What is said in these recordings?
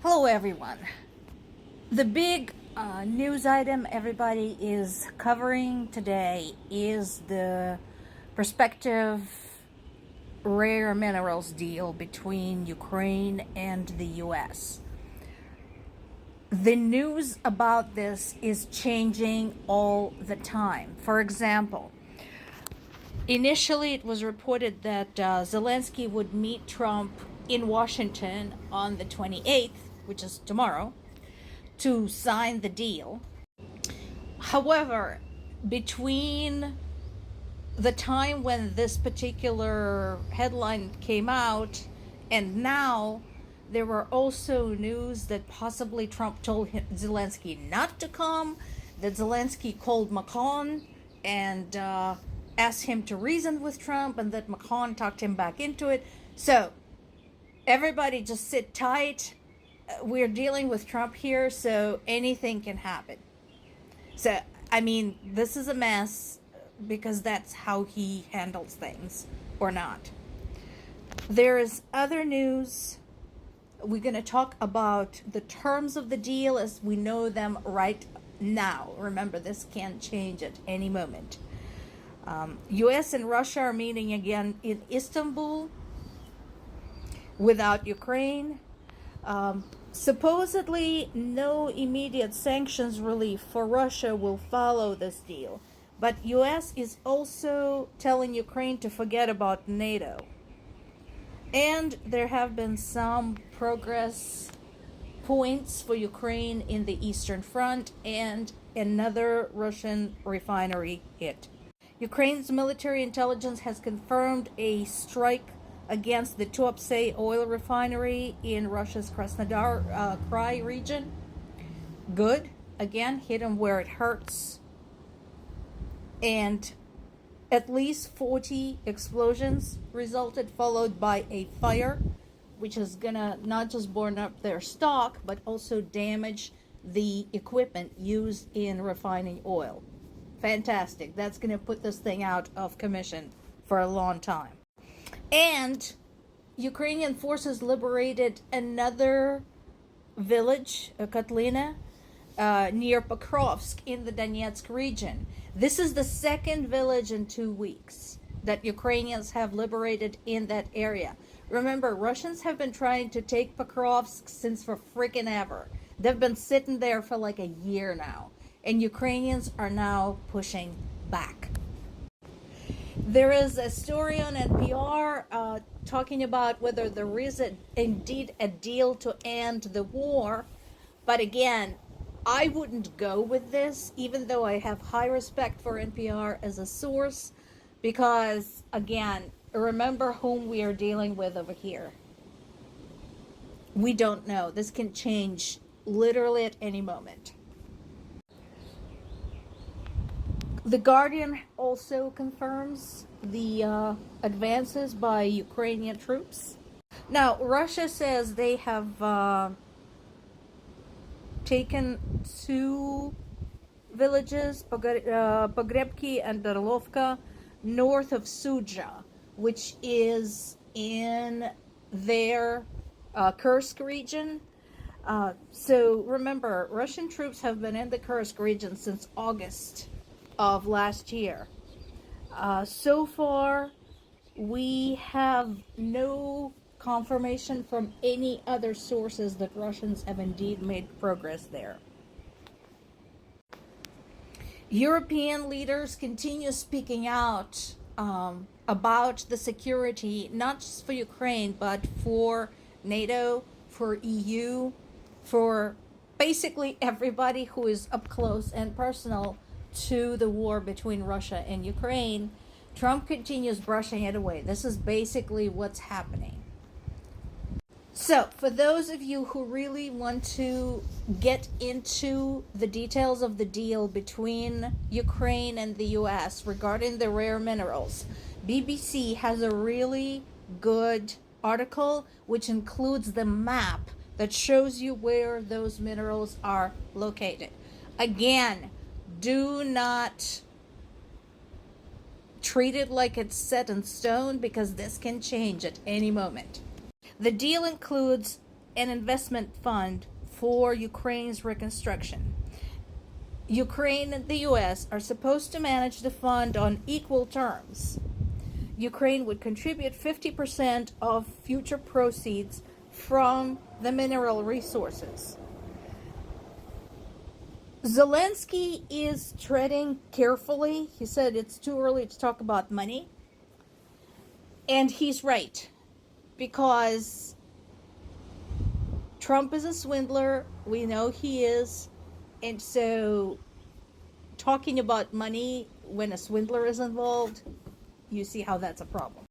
Hello, everyone. The big news item everybody is covering today is the prospective rare minerals deal between Ukraine and the US. The news about this is changing all the time. For example, initially it was reported that Zelensky would meet Trump in Washington on the 28th, which is tomorrow, to sign the deal. However, between the time when this particular headline came out and now, there were also news that possibly Trump told Zelensky not to come, that Zelensky called Macron and asked him to reason with Trump, and that Macron talked him back into it. So everybody just sit tight. We're dealing with Trump here, so anything can happen. So, I mean, this is a mess because that's how he handles things, or not. There is other news. We're going to talk about the terms of the deal as we know them right now. Remember, this can change at any moment. US and Russia are meeting again in Istanbul without Ukraine. Supposedly, no immediate sanctions relief for Russia will follow this deal. But US is also telling Ukraine to forget about NATO. And there have been some progress points for Ukraine in the Eastern Front and another Russian refinery hit. Ukraine's military intelligence has confirmed a strike against the Tuapse oil refinery in Russia's Krasnodar Krai region. Good. Again, hit them where it hurts. And at least 40 explosions resulted, followed by a fire, which is gonna not just burn up their stock, but also damage the equipment used in refining oil. Fantastic. That's gonna put this thing out of commission for a long time. And Ukrainian forces liberated another village, Kotlina, near Pokrovsk in the Donetsk region. This is the second village in 2 weeks that Ukrainians have liberated in that area. Remember, Russians have been trying to take Pokrovsk since for freaking ever. They've been sitting there for like a year now. And Ukrainians are now pushing back. There is a story on NPR talking about whether there is indeed a deal to end the war. But again, I wouldn't go with this, even though I have high respect for NPR as a source, because, again, remember whom we are dealing with over here. We don't know. This can change literally at any moment. The Guardian also confirms the advances by Ukrainian troops. Now, Russia says they have taken 2 villages, Pogrebki and Darlovka, north of Sudzha, which is in their Kursk region. So remember, Russian troops have been in the Kursk region since August of last year. So far, we have no confirmation from any other sources that Russians have indeed made progress there. European leaders continue speaking out about the security, not just for Ukraine, but for NATO, for EU, for basically everybody who is up close and personal to the war between Russia and Ukraine. Trump continues brushing it away. This is basically what's happening. So, for those of you who really want to get into the details of the deal between Ukraine and the US regarding the rare minerals, BBC has a really good article which includes the map that shows you where those minerals are located. Again, do not treat it like it's set in stone because this can change at any moment. The deal includes an investment fund for Ukraine's reconstruction. Ukraine and the US are supposed to manage the fund on equal terms. Ukraine would contribute 50% of future proceeds from the mineral resources. Zelensky is treading carefully. He said it's too early to talk about money. And he's right, because Trump is a swindler. We know he is. And so talking about money when a swindler is involved, you see how that's a problem.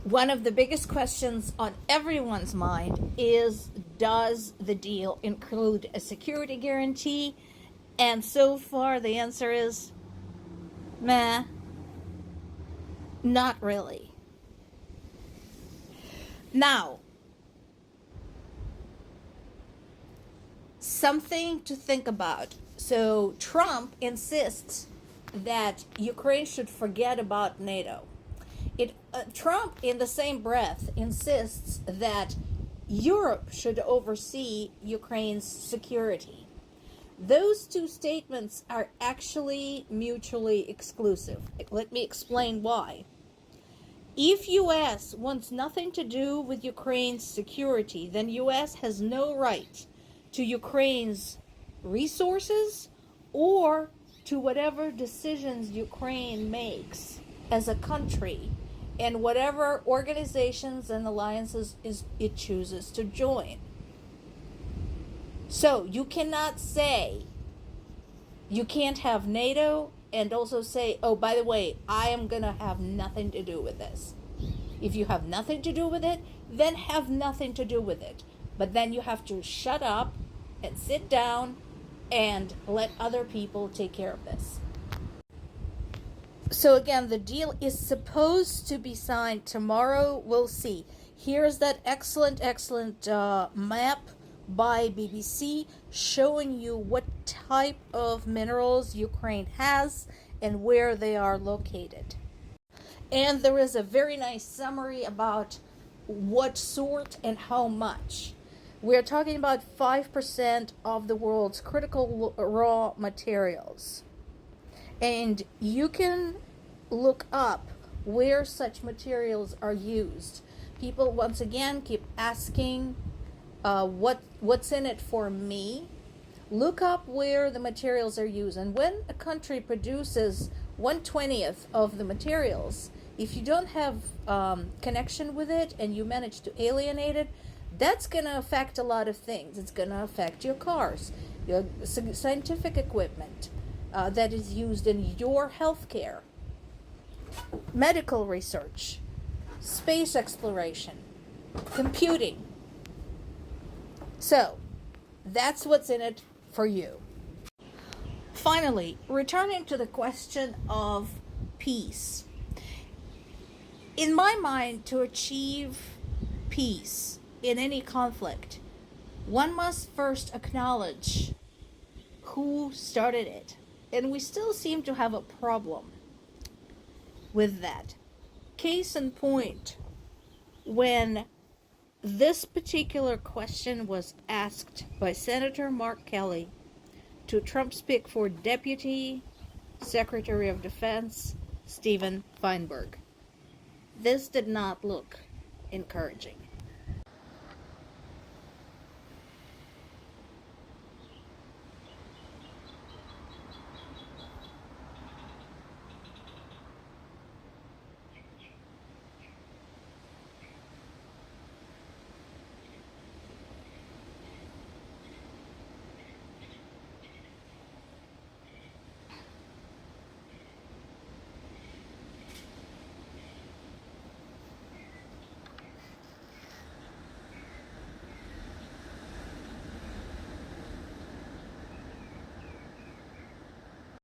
One of the biggest questions on everyone's mind is, does the deal include a security guarantee? And so far the answer is, meh, not really. Now, something to think about. So Trump insists that Ukraine should forget about NATO. Trump, in the same breath, insists that Europe should oversee Ukraine's security. Those two statements are actually mutually exclusive. Let me explain why. If US wants nothing to do with Ukraine's security, then US has no right to Ukraine's resources or to whatever decisions Ukraine makes as a country and whatever organizations and alliances it chooses to join. So you cannot say, you can't have NATO and also say, oh, by the way, I am going to have nothing to do with this. If you have nothing to do with it, then have nothing to do with it. But then you have to shut up and sit down and let other people take care of this. So again, the deal is supposed to be signed tomorrow. We'll see. Here's that excellent map by BBC showing you what type of minerals Ukraine has and where they are located. And there is a very nice summary about what sort and how much. We're talking about 5% of the world's critical raw materials. And you can look up where such materials are used. People, once again, keep asking, what's in it for me? Look up where the materials are used. And when a country produces 1/20th of the materials, if you don't have connection with it and you manage to alienate it, that's going to affect a lot of things. It's going to affect your cars, your scientific equipment that is used in your healthcare, medical research, space exploration, computing. So that's what's in it for you. Finally, returning to the question of peace. In my mind, to achieve peace in any conflict, one must first acknowledge who started it. And we still seem to have a problem with that. Case in point, when this particular question was asked by Senator Mark Kelly to Trump's pick for Deputy Secretary of Defense, Stephen Feinberg. This did not look encouraging.